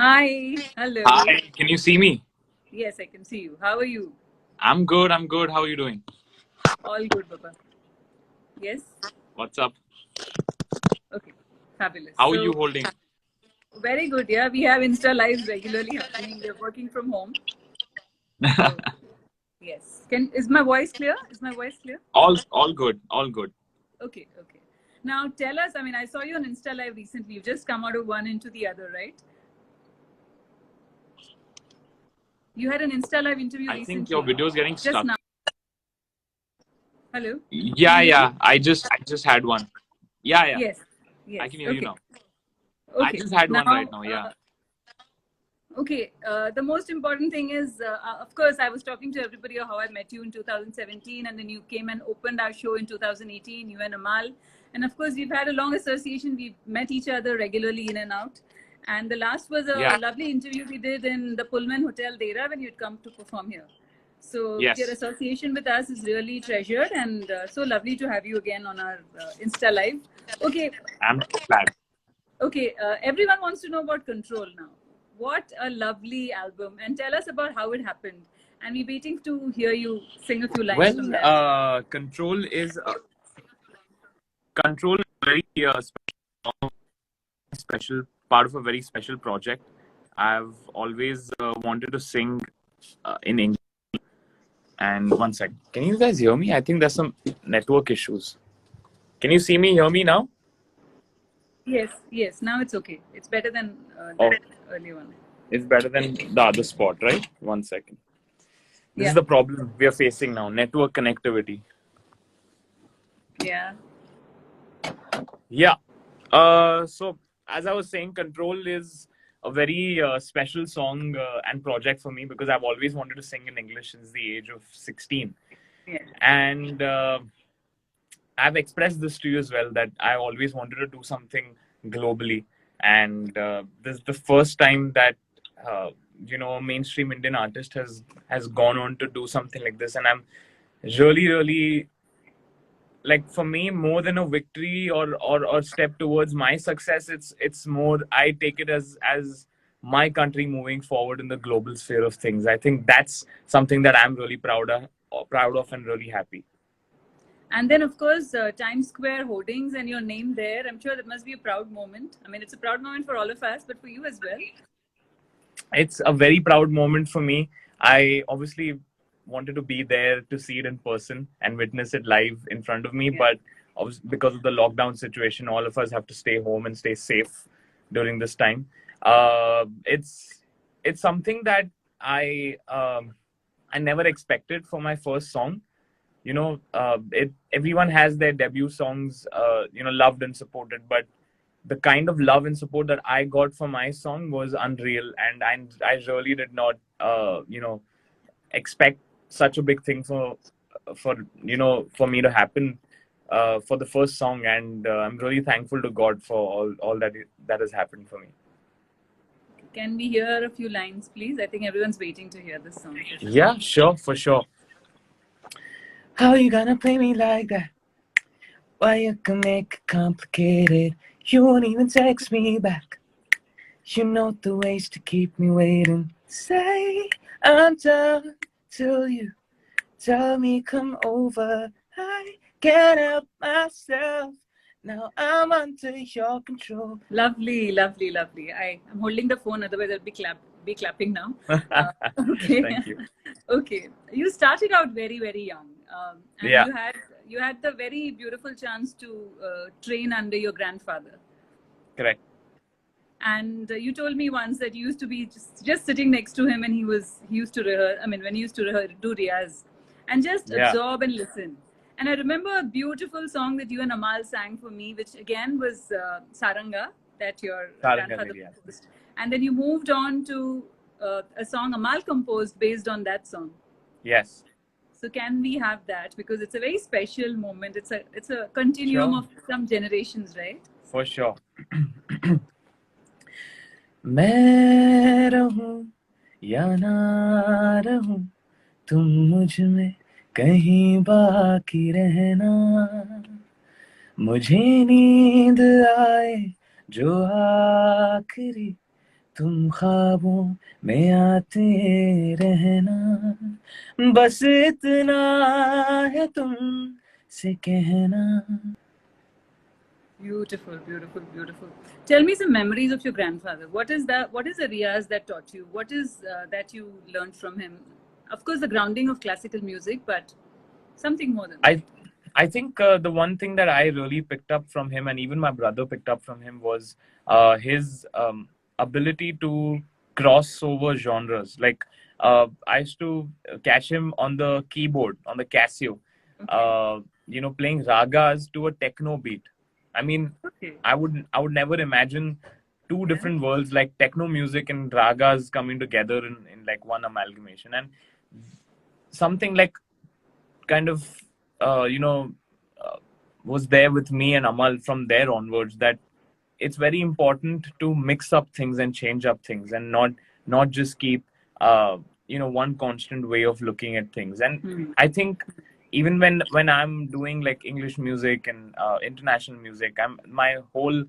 Hi. Hello. Hi, can you see me? Yes, I can see you. How are you? I'm good, I'm good. How are you doing? All good, Papa. Yes? What's up? Okay. Fabulous. How are So, you holding? very good. Yeah, we have Insta Lives regularly happening. We're working from home. So, yes. Is my voice clear? Is my voice clear? All good, all good. Okay, okay. Now, tell us, I saw you on Insta Live recently. You've just come out of one into the other, right? You had an Insta Live interview I think your recently. video is getting Just stuck. now. Hello? Can Yeah, you hear me? yeah. I just had one. Yeah, yeah. Yes. I Yes. can hear you Okay. now. I Okay. just had one right Now, now. Yeah. okay, the most important thing is, of course, I was talking to everybody of how I met you in 2017, and then you came and opened our show in 2018, you and Amal. And of course, we've had a long association. We've met each other regularly in and out. And the last was a Yeah. lovely interview we did in the Pullman Hotel Dera when you'd come to perform here. So your Yes. association with us is really treasured, and so lovely to have you again on our Insta Live. Okay, I'm so glad. Okay, everyone wants to know about Control now. What a lovely album. And tell us about how it happened. And we're waiting to hear you sing a few lines from Well, that. Control is very special part of a very special project. I've always wanted to sing in English. And one second. Can you guys hear me? I think there's some network issues. Can you see me, hear me now? Yes, yes. Now it's okay. It's better than Oh, that earlier one. it's better than the other spot, right? One second. This is Yeah, the problem we are facing now, network connectivity. yeah. Yeah. So as I was saying, Control is a very special song and project for me because I've always wanted to sing in English since the age of 16. Yeah. And I've expressed this to you as well that I always wanted to do something globally. And this is the first time that a mainstream Indian artist has gone on to do something like this, and I'm really like, for me, more than a victory or step towards my success, it's more, I take it as my country moving forward in the global sphere of things. I think that's something that I'm really proud of and really happy. And then, of course, Times Square hoardings and your name there. I'm sure that must be a proud moment. It's a proud moment for all of us, but for you as well. It's a very proud moment for me. I obviously wanted to be there to see it in person and witness it live in front of me, Yeah. but because of the lockdown situation, all of us have to stay home and stay safe during this time. It's something that I never expected for my first song. Everyone has their debut songs, loved and supported, but the kind of love and support that I got for my song was unreal, and I really did not, expect such a big thing for me to happen for the first song, and I'm really thankful to God for all that has happened for me. Can we hear a few lines, please? I think everyone's waiting to hear this song for sure. Yeah, sure, for sure. How you gonna play me like that? Why you can make it complicated? You won't even text me back. You know the ways to keep me waiting. Say I'm done till you tell me come over. I can't help myself. Now I'm under your control. Lovely, lovely, lovely. I'm holding the phone, otherwise I'll be clapping now. Okay. Thank you. Okay. You started out very, very young, and Yeah, you had the very beautiful chance to train under your grandfather. correct. And you told me once that you used to be just sitting next to him, and he used to rehearse. When he used to do riyaz, and just Yeah, absorb and listen. And I remember a beautiful song that you and Amal sang for me, which again was Saranga, that your grandfather Saranganiri, yeah. composed. And then you moved on to a song Amal composed based on that song. Yes, So can we have that? Because it's a very special moment. It's a continuum sure, of some generations, right? for sure. मैं रहूं या ना रहूं, तुम मुझ में कहीं बाकी रहना। मुझे नींद आए जो आखिरी तुम ख्वाबों में आते रहना, बस इतना है तुम से कहना. Beautiful, beautiful, beautiful. Tell me some memories of your grandfather. What is that? What is the riyaz that taught you? What is that you learned from him? Of course, the grounding of classical music, but something more than that. I think the one thing that I really picked up from him, and even my brother picked up from him, was his ability to cross over genres. Like I used to catch him on the keyboard on the Casio, Okay. Playing ragas to a techno beat. I mean, Okay. I would never imagine two Yeah. different worlds like techno music and ragas coming together in like one amalgamation, and something like kind of uh, you know was there with me and Amal from there onwards, that it's very important to mix up things and change up things, and not just keep one constant way of looking at things. And I think even when I'm doing like English music and international music, my whole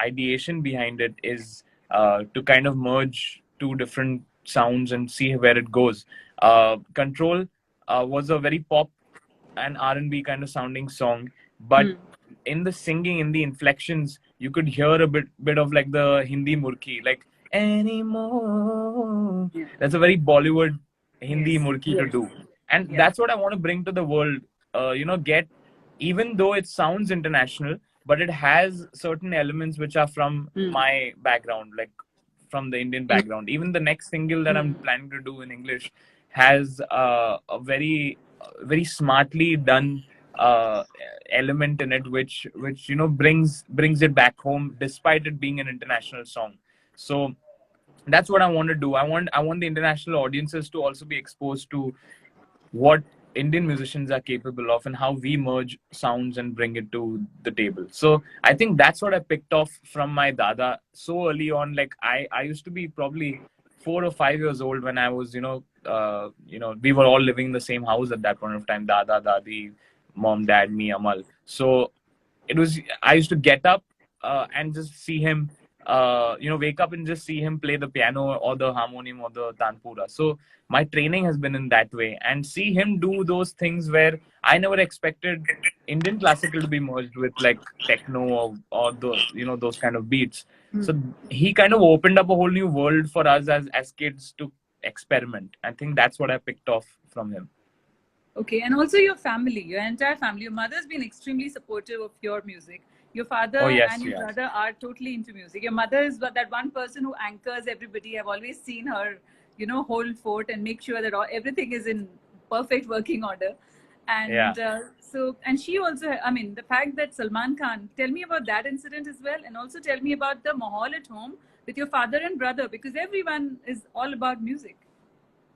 ideation behind it is to kind of merge two different sounds and see where it goes. Control was a very pop and R&B kind of sounding song, but in the singing, in the inflections, you could hear a bit of like the Hindi murki, like anymore. Yeah. That's a very Bollywood Hindi Yes. murki to Yes. do, and Yeah. that's what I want to bring to the world. Get, even though it sounds international, but it has certain elements which are from my background, like from the Indian background. Even the next single that I'm planning to do in English has a very smartly done element in it, which brings it back home, despite it being an international song. So that's what I want to do. I want the international audiences to also be exposed to what Indian musicians are capable of and how we merge sounds and bring it to the table. So I think that's what I picked off from my dada so early on. Like I used to be probably 4 or 5 years old when I was, we were all living in the same house at that point of time. Dada, dadi, mom, dad, me, Amal. So I used to get up and just see him, wake up and just see him play the piano or the harmonium or the tanpura. So my training has been in that way, and see him do those things where I never expected Indian classical to be merged with like techno or those kind of beats. So he kind of opened up a whole new world for us as kids to experiment. I think that's what I picked off from him. Okay, and also your family, your entire family. Your mother's been extremely supportive of your music. Your father and your brother are totally into music. Your mother is that one person who anchors everybody. I've always seen her, hold fort and make sure that everything is in perfect working order. And and she also, I mean, the fact that Salman Khan, tell me about that incident as well. And also tell me about the mahal at home with your father and brother, because everyone is all about music.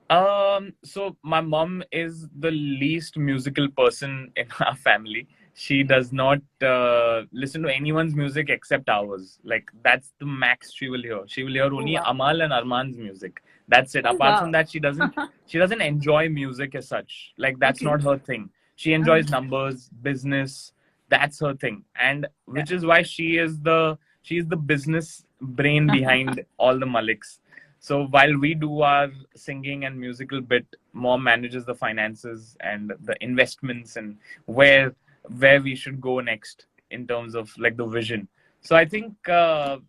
So my mom is the least musical person in our family. She does not listen to anyone's music except ours. Like that's the max she will hear. She will hear only Amal and Arman's music. That's it. Apart from that, she doesn't enjoy music as such. Like that's not her thing. She enjoys numbers, business. That's her thing. And which is why she's the business brain behind all the Maliks. So while we do our singing and musical bit, mom manages the finances and the investments and where we should go next in terms of like the vision. So I think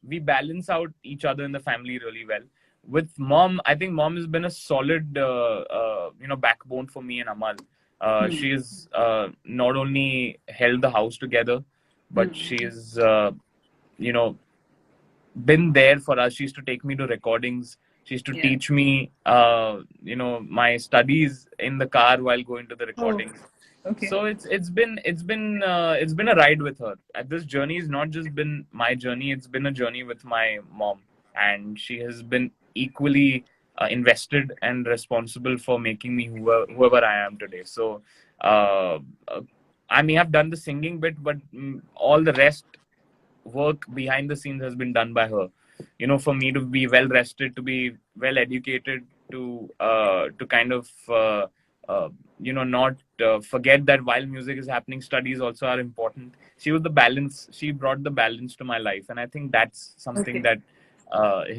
we balance out each other in the family really well. With mom, I think mom has been a solid backbone for me and Amal. She's not only held the house together, but she's been there for us. She used to take me to recordings. She used to teach me, my studies in the car while going to the recordings. Okay. So it's been a ride with her. This journey has not just been my journey; it's been a journey with my mom, and she has been equally invested and responsible for making me whoever I am today. So I may have done the singing bit, but all the rest work behind the scenes has been done by her. For me to be well rested, to be well educated, to kind of not forget that while music is happening, studies also are important. She was the balance. She brought the balance to my life, and I think that's something that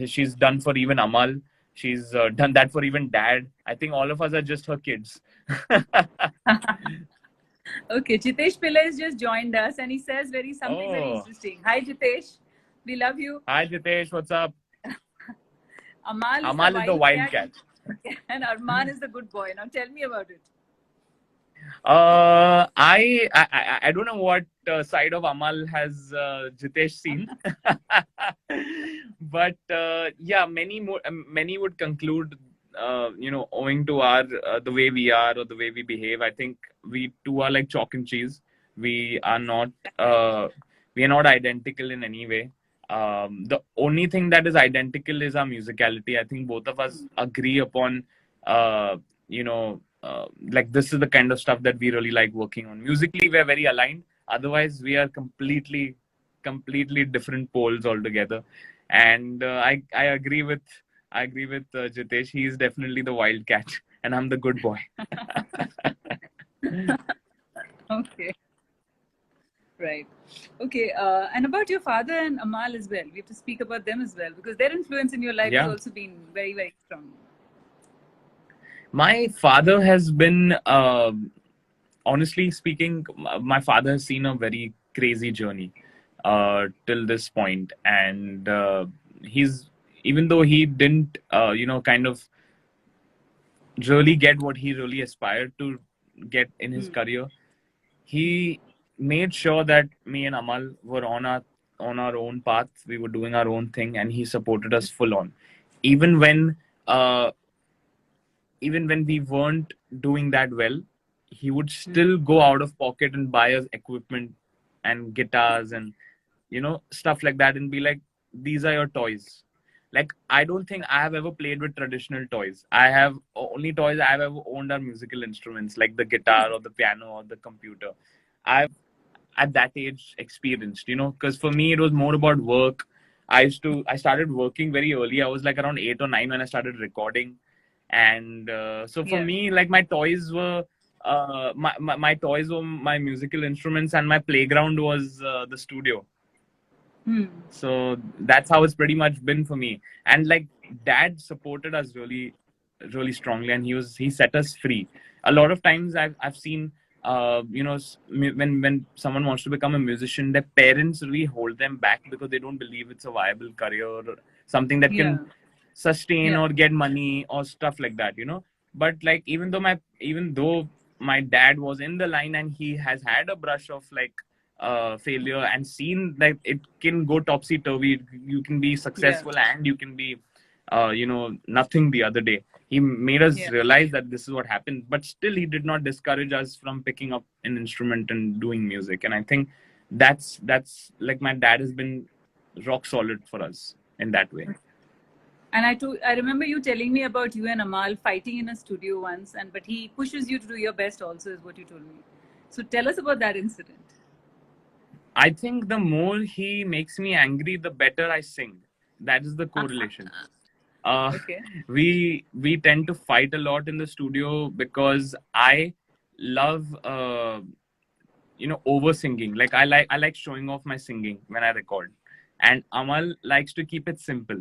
She's done for even Amal. She's done that for even Dad. I think all of us are just her kids. Okay, Jitesh Pillai has just joined us and he says something very Oh, interesting. Hi Jitesh, we love you. hi Jitesh, what's up? Amal is the Amal is the wild cat wildcat. and Arman is the good boy. Now tell me about it. I don't know what side of Amal has Jitesh seen, but yeah, many would conclude, owing to our the way we are or the way we behave. I think we two are like chalk and cheese. We are not we are not identical in any way. The only thing that is identical is our musicality. I think both of us agree upon, like this is the kind of stuff that we really like working on. Musically, we're very aligned. Otherwise, we are completely different poles altogether. And I agree with Jitesh. He is definitely the wildcat, and I'm the good boy. Okay, right. Okay, and about your father and Amal as well. We have to speak about them as well because their influence in your life has Yeah. also been very, very strong. My father has been, honestly speaking, my father has seen a very crazy journey till this point, and he's even though he didn't, kind of really get what he really aspired to get in his Hmm. career, he made sure that me and Amal were on our own path. We were doing our own thing, and he supported us full on, even when. Even when we weren't doing that well, he would Hmm. still go out of pocket and buy us equipment and guitars and stuff like that and be like, these are your toys. Like, I don't think I have ever played with traditional toys. I have only toys I've ever owned are musical instruments like the guitar or the piano or the computer. I've at that age experienced, because for me it was more about work. I started working very early. I was like around 8 or 9 when I started recording. And so for Yeah. me, like my toys were my toys were my musical instruments, and my playground was the studio. Hmm. So that's how it's pretty much been for me. And like Dad supported us really, really strongly, and he set us free. A lot of times I've seen, when someone wants to become a musician, their parents really hold them back because they don't believe it's a viable career or something that Yeah. can sustain Yeah. or get money or stuff like that. But like even though my dad was in the line and he has had a brush of like failure and seen that it can go topsy turvy. You can be Yeah. successful and you can be, nothing the other day. He made us Yeah. realize that this is what happened, but still he did not discourage us from picking up an instrument and doing music. And I think that's like my dad has been rock solid for us in that way. And I remember you telling me about you and Amal fighting in a studio once, and but he pushes you to do your best also, is what you told me. So tell us about that incident. I think the more he makes me angry, the better I sing. That is the correlation. Uh, Okay. we tend to fight a lot in the studio because I love, over singing. Like I like showing off my singing when I record, and Amal likes to keep it simple.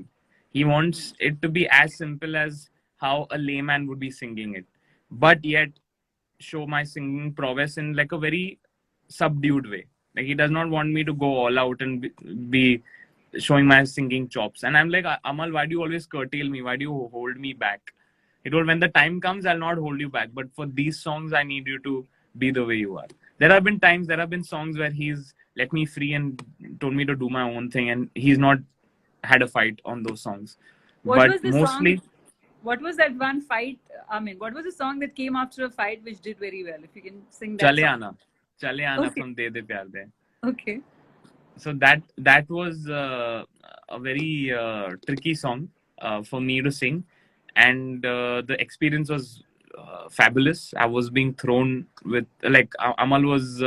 He wants it to be as simple as how a layman would be singing it, but yet show my singing prowess in like a very subdued way. Like he does not want me to go all out and be showing my singing chops. And I'm like, Amal, why do you always curtail me? Why do you hold me back? He told, when the time comes, I'll not hold you back. But for these songs, I need you to be the way you are. There have been songs where he's let me free and told me to do my own thing, and he's not had a fight on those songs. What But was the song? mostly, What was that one fight? I mean, what was the song that came after a fight which did very well? If you can sing that Chale song. Aana, Chale Aana Okay. from De De Pyar De. Okay. So that was a very tricky song for me to sing, and the experience was fabulous. I was being thrown with like Amal was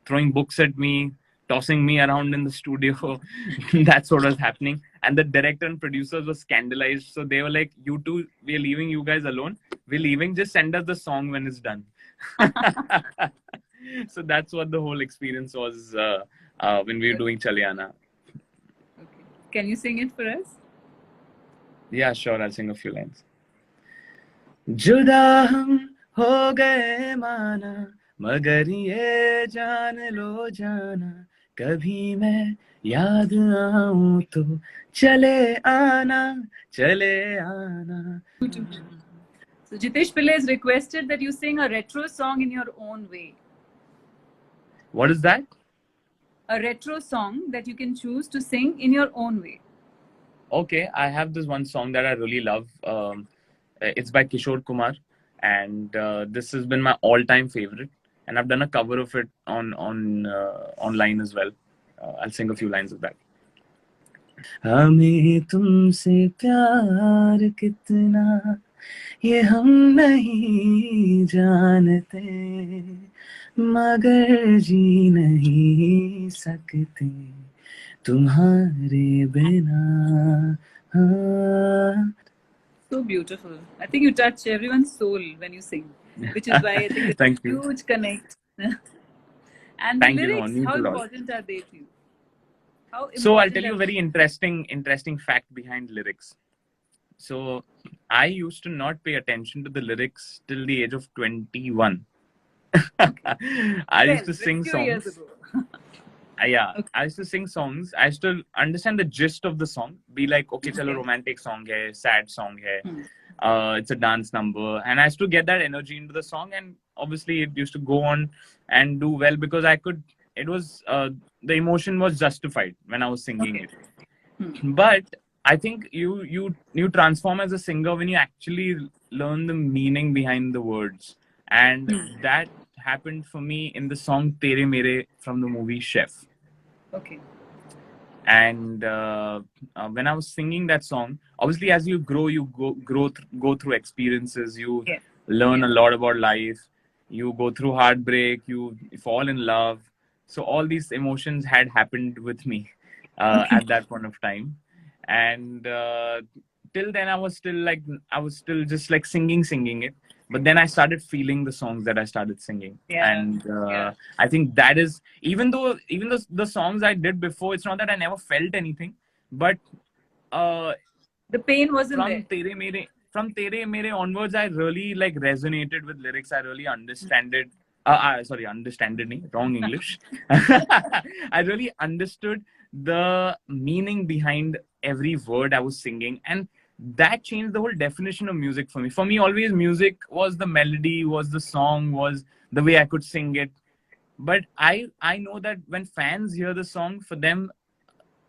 throwing books at me, tossing me around in the studio. That's what was happening, and the director and producers were scandalized. So they were like, "You two, we're leaving you guys alone. We're leaving. Just send us the song when it's done." So that's what the whole experience was when we were doing Chaliana. Okay. Can you sing it for us? Yeah, sure. I'll sing a few lines. जुदा हम हो गए माना, मगर ये जान लो जाना, कभी मैं याद आऊं तो चले आना, चले आना. So Jitesh Pillai has requested that you sing a retro song in your own way. What is that? A retro song that you can choose to sing in your own way. Okay, I have this one song that I really love. It's by Kishore Kumar, and this has been my all-time favorite. And I've done a cover of it on online as well. I'll sing a few lines of that. हमें तुमसे प्यार कितना ये हम नहीं जानते, मगर जी नहीं सकते तुम्हारे बिना. हाँ. So beautiful. I think you touch everyone's soul when you sing, which is why I think it's Thank a you. huge connect. And Thank the you, lyrics, Means how a lot. important are they to you? How So I'll important tell you a are very interesting fact behind lyrics. So I used to not pay attention to the lyrics till the age of 21. I used to sing few years songs. ago. Yeah, Okay. I used to sing songs. I used to understand the gist of the song. Be like, okay, chalo, Okay. romantic song hai, sad song hai. Hmm. It's a dance number, and I used to get that energy into the song, and obviously it used to go on and do well because I could. It was the emotion was justified when I was singing Okay. it. But I think you transform as a singer when you actually learn the meaning behind the words, and that happened for me in the song "Tere Mere" from the movie Chef. Okay. And when I was singing that song, obviously as you grow, you go through experiences, you Yeah. learn a lot about life, you go through heartbreak, you fall in love. So all these emotions had happened with me at that point of time. And till then I was still just like singing it. But then I started feeling the songs that I started singing. Yeah. And Yeah. I think that is, even though the songs I did before, it's not that I never felt anything, but The pain wasn't there. From Tere Mere onwards, I really like resonated with lyrics. I really understand it. Sorry, understanded me, wrong English. I really understood the meaning behind every word I was singing, and that changed the whole definition of music for me. For me, always music was the melody, was the song, was the way I could sing it. But I know that when fans hear the song, for them,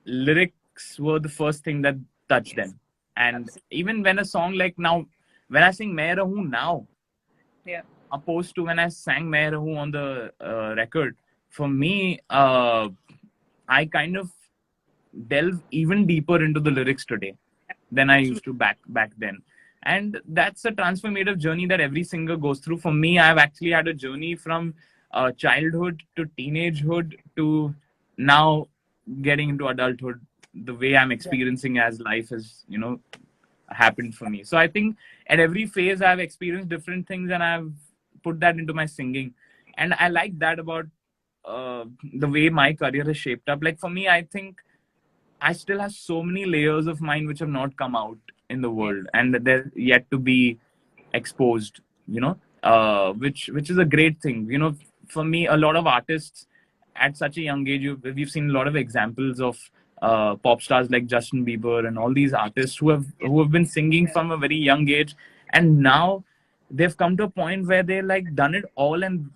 lyrics were the first thing that touched them. And Absolutely. even when a song like now, when I sing Main Rahu now, Yeah. opposed to when I sang Main Rahu on the record, for me, I kind of delve even deeper into the lyrics today than I used to back then. And that's a transformative journey that every singer goes through. For me, I've actually had a journey from childhood to teenagehood to now getting into adulthood, the way I'm experiencing as life has, happened for me. So I think at every phase I've experienced different things and I've put that into my singing. And I like that about the way my career has shaped up. Like for me, I think I still have so many layers of mine which have not come out in the world and they're yet to be exposed, which is a great thing. For me, a lot of artists at such a young age, we've seen a lot of examples of pop stars like Justin Bieber and all these artists who have been singing from a very young age, and now they've come to a point where they're like done it all, and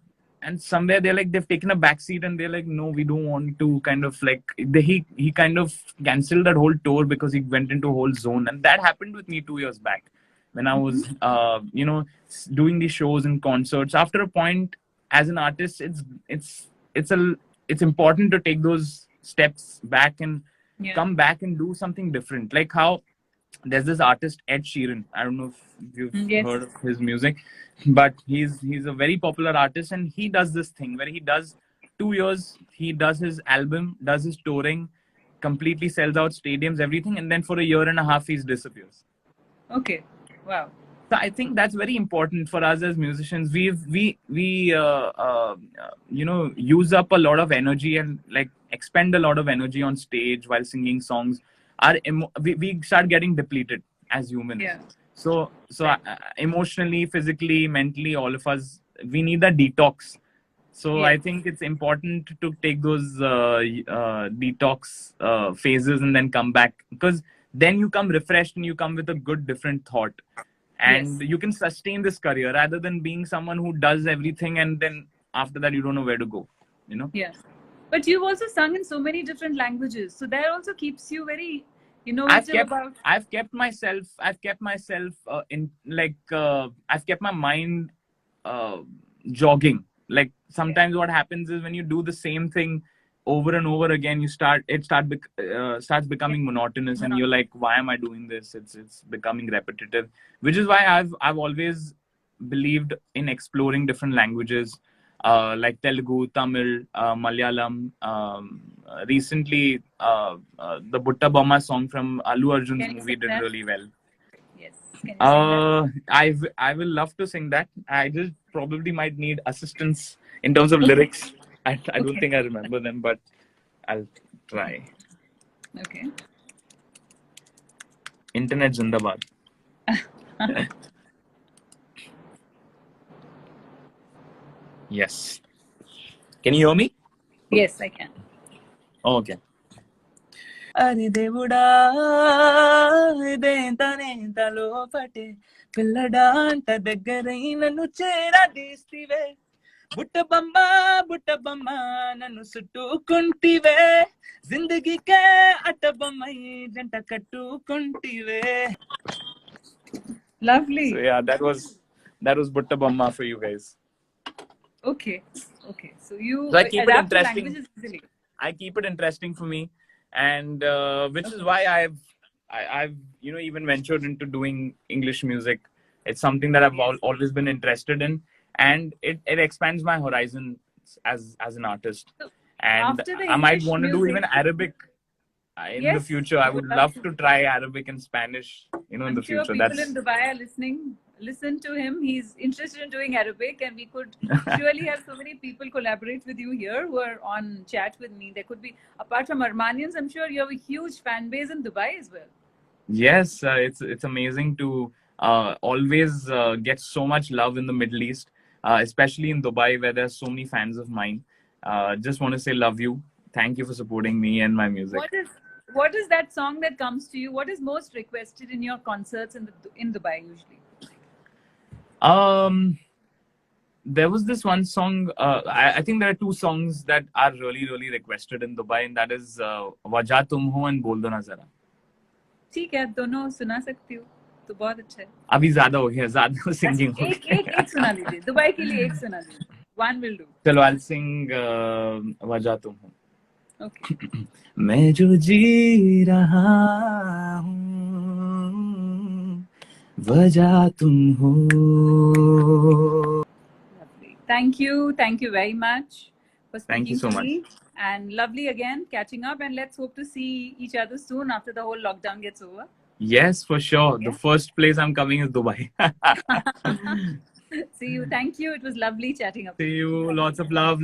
somewhere they're like they've taken a backseat and they're like, no, we don't want to kind of like he kind of canceled that whole tour because he went into a whole zone, and that happened with me 2 years back when I was doing these shows and concerts. After a point, as an artist, it's important to take those steps back and come back and do something different. Like how there's this artist Ed Sheeran. I don't know if you've heard of his music, but he's a very popular artist, and he does this thing where he does 2 years, he does his album, does his touring, completely sells out stadiums, everything, and then for a year and a half he disappears. Okay. Wow. So I think that's very important for us as musicians. We use up a lot of energy and like expend a lot of energy on stage while singing songs. We start getting depleted, as humans. Yeah. So emotionally, physically, mentally, all of us, we need a detox. So Yeah. I think it's important to take those detox phases and then come back, because then you come refreshed and you come with a good, different thought, and Yes. you can sustain this career rather than being someone who does everything and then after that you don't know where to go. You know. Yeah. But you've also sung in so many different languages, so that also keeps you very I've innovative kept about. I've kept myself in like I've kept my mind uh, jogging. Like sometimes what happens is when you do the same thing over and over again, starts becoming monotonous, and you're like, why am I doing this? It's becoming repetitive, which is why I've always believed in exploring different languages, like Telugu, Tamil, Malayalam. Recently, the Butta Bomma song from Allu Arjun's Can you movie sing did that? really well. Yes. Can you sing that? I will love to sing that. I just probably might need assistance in terms of lyrics. I don't Okay. think I remember them, but I'll try. Okay. Internet Zindabad. Yes. Can you hear me? Yes, I can. Oh, okay. అరి దేవుడా ఇదేంతనేంత లోపటే పిల్లడా అంత దగ్గరై నన్ను చేరదీస్తివే బుట్ట బొమ్మ నన్ను చుట్టుకుంటివే జిందగీకే అట్టబొమ్మై జంట కట్టుకుంటివే. Lovely. So yeah, that was Butta Bomma for you guys. Okay. Okay. So you So I keep it adapt to interesting. languages easily. I keep it interesting for me, and which is why I've even ventured into doing English music. It's something that I've always been interested in, and it expands my horizons as an artist. So And after the I might English want to do music, even Arabic in the yes, future. I you would would love to try Arabic and Spanish, in I'm the sure future. people That's in Dubai are listening. Listen to him. He's interested in doing Arabic, and we could surely have so many people collaborate with you here who are on chat with me. There could be, apart from Armanians, I'm sure you have a huge fan base in Dubai as well. yes, it's amazing to always get so much love in the Middle East, especially in Dubai, where there's so many fans of mine. Just want to say love you. Thank you for supporting me and my music. What is that song that comes to you? What is most requested in your concerts in Dubai usually? There was this one song. I think there are two songs that are really, really requested in Dubai, and that is Wajah Tum Ho and Bol Do Na Zara. ठीक है, दोनों सुना सकती हूँ तो बहुत अच्छा है. अभी ज्यादा हो गया, ज्यादा सिंगिंग हो गया. एक सुना दीजिए, दुबई के लिए एक सुना दीजिए. One will do. चलो, I'll sing वजह तुम हो. Okay. मैं जो जी रहा हूँ वजह तुम हो. Lovely. Thank you very much for speaking Thank you so to much. me. And lovely again catching up, and let's hope to see each other soon after the whole lockdown gets over. Yes, for sure. Yeah. The first place I'm coming is Dubai. See you. Thank you. It was lovely chatting up. See you. Lots of love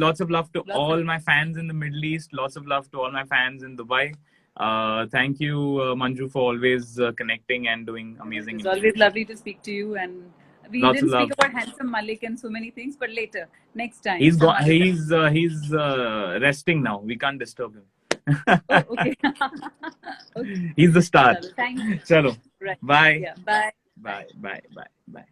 to all my fans in the Middle East. Lots of love to all my fans in Dubai. Thank you, Manju, for always connecting and doing amazing. It's always lovely to speak to you, and we didn't speak about Handsome Malik and so many things, but later, next time. He's gone. He's resting now. We can't disturb him. Oh, okay. Okay. He's the star. Thank you. Chalo. Right. Bye. Yeah. Bye. Bye.